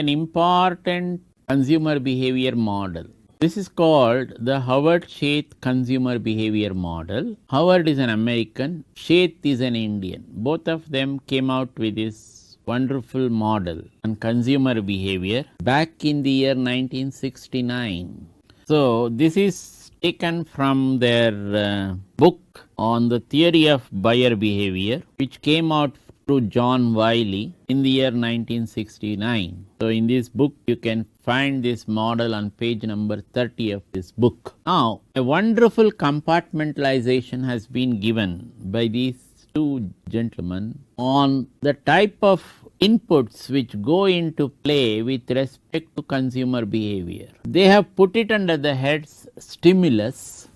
an important consumer behavior model. This is called the Sheath consumer behavior model. Howard is an American, Sheath is an Indian. Both of them came out with this wonderful model on consumer behavior back in the year 1969. So this is taken from their book on the theory of buyer behavior, which came out through John Wiley in the year 1969. So in this book you can find this model on page number 30 of this book. Now a wonderful compartmentalization has been given by these two gentlemen on the type of inputs which go into play with respect to consumer behavior. They have put it under the heads stimulus,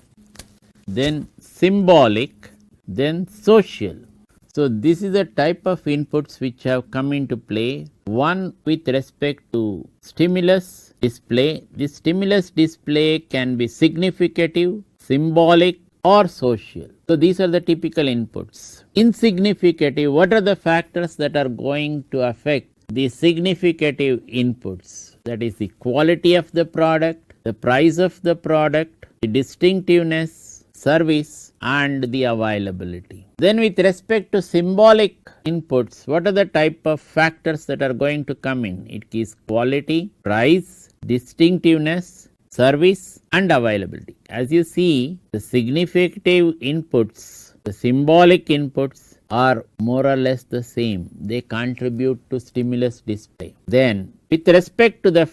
then symbolic, then social. So this is a type of inputs which have come into play. One with respect to stimulus display. This stimulus display can be significative, symbolic or social. So these are the typical inputs. Insignificative, what are the factors that are going to affect the significative inputs? That is the quality of the product, the price of the product, the distinctiveness, service and the availability. Then with respect to symbolic inputs, what are the type of factors that are going to come in? It is quality, price, distinctiveness, service and availability. As you see, the significative inputs, the symbolic inputs are more or less the same. They contribute to stimulus display. Then with respect to the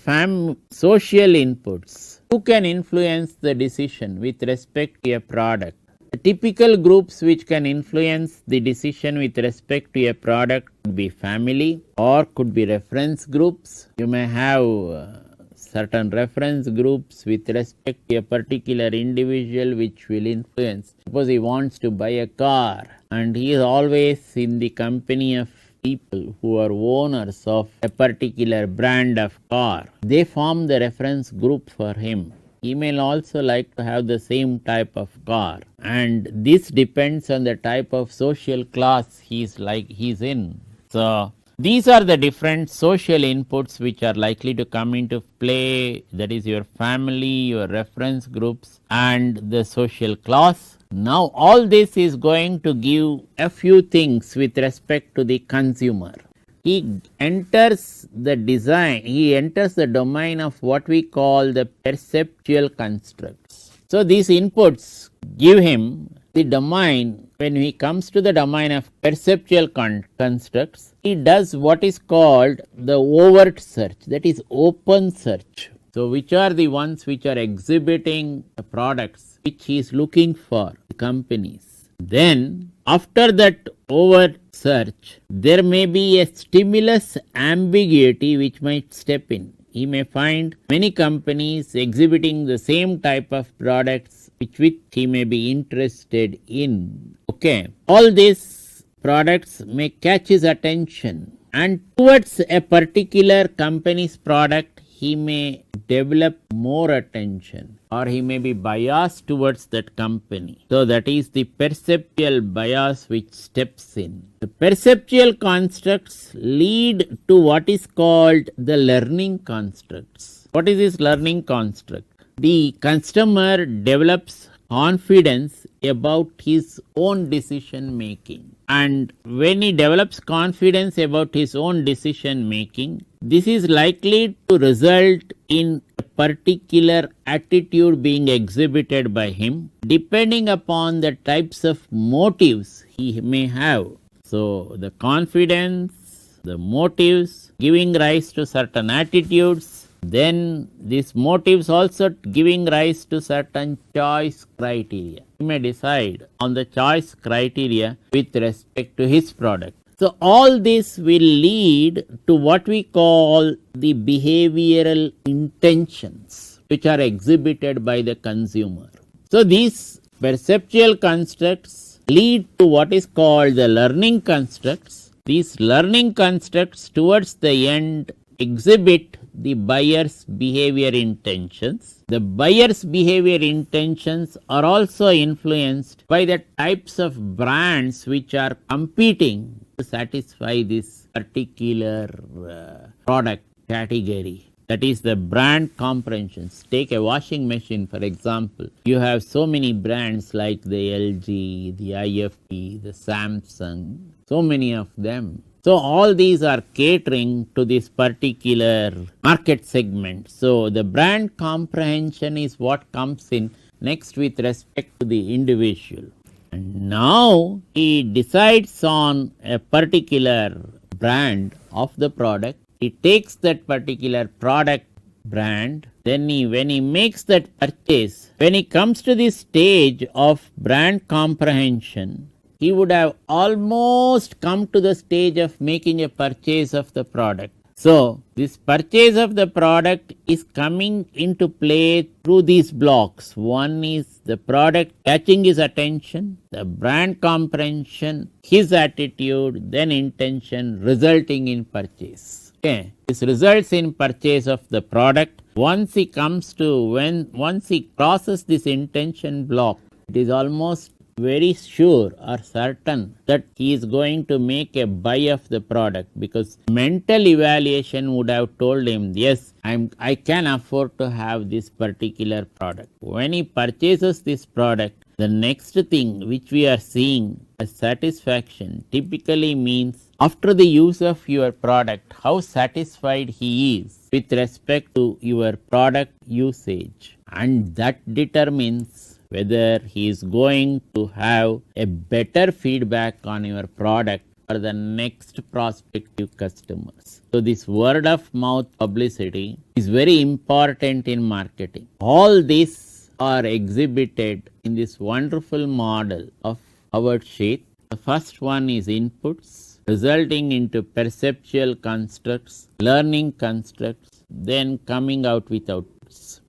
social inputs, who can influence the decision with respect to a product? The typical groups which can influence the decision with respect to a product could be family or could be reference groups. You may have certain reference groups with respect to a particular individual which will influence. Suppose he wants to buy a car and he is always in the company of people who are owners of a particular brand of car. They form the reference group for him. He may also like to have the same type of car, and this depends on the type of social class he's in. So these are the different social inputs which are likely to come into play, that is your family, your reference groups and the social class. Now all this is going to give a few things with respect to the consumer. He enters the domain of what we call the perceptual constructs. So these inputs give him the domain. When he comes to the domain of perceptual constructs, he does what is called the overt search, that is open search. So which are the ones which are exhibiting the products which he is looking for, the companies. Then after that overt search, there may be a stimulus ambiguity which might step in. He may find many companies exhibiting the same type of products which he may be interested in. Okay, all these products may catch his attention, and towards a particular company's product he may develop more attention, or he may be biased towards that company. So that is the perceptual bias which steps in. The perceptual constructs lead to what is called the learning constructs. What is this learning construct? The customer develops confidence about his own decision making, and when he develops confidence about his own decision making, this is likely to result in a particular attitude being exhibited by him depending upon the types of motives he may have. So the confidence, the motives giving rise to certain attitudes, then these motives also giving rise to certain choice criteria. He may decide on the choice criteria with respect to his product. So all this will lead to what we call the behavioral intentions which are exhibited by the consumer. So these perceptual constructs lead to what is called the learning constructs. These learning constructs towards the end exhibit the buyer's behavior intentions. The buyer's behavior intentions are also influenced by the types of brands which are competing to satisfy this particular product category. That is the brand comprehensions. Take a washing machine, for example. You have so many brands like the LG, the IFP, the Samsung, so many of them. So all these are catering to this particular market segment. So the brand comprehension is what comes in next with respect to the individual. And now he decides on a particular brand of the product. He takes that particular product brand, then when he makes that purchase, when he comes to this stage of brand comprehension, he would have almost come to the stage of making a purchase of the product. So this purchase of the product is coming into play through these blocks. One is the product catching his attention, the brand comprehension, his attitude, then intention resulting in purchase. Okay. This results in purchase of the product. Once he crosses this intention block, it is almost very sure or certain that he is going to make a buy of the product, because mental evaluation would have told him, yes, I can afford to have this particular product. When he purchases this product, the next thing which we are seeing as satisfaction typically means after the use of your product, how satisfied he is with respect to your product usage, and that determines whether he is going to have a better feedback on your product for the next prospective customers. So this word of mouth publicity is very important in marketing. All these are exhibited in this wonderful model of Howard Sheath. The first one is inputs resulting into perceptual constructs, learning constructs, then coming out with outputs.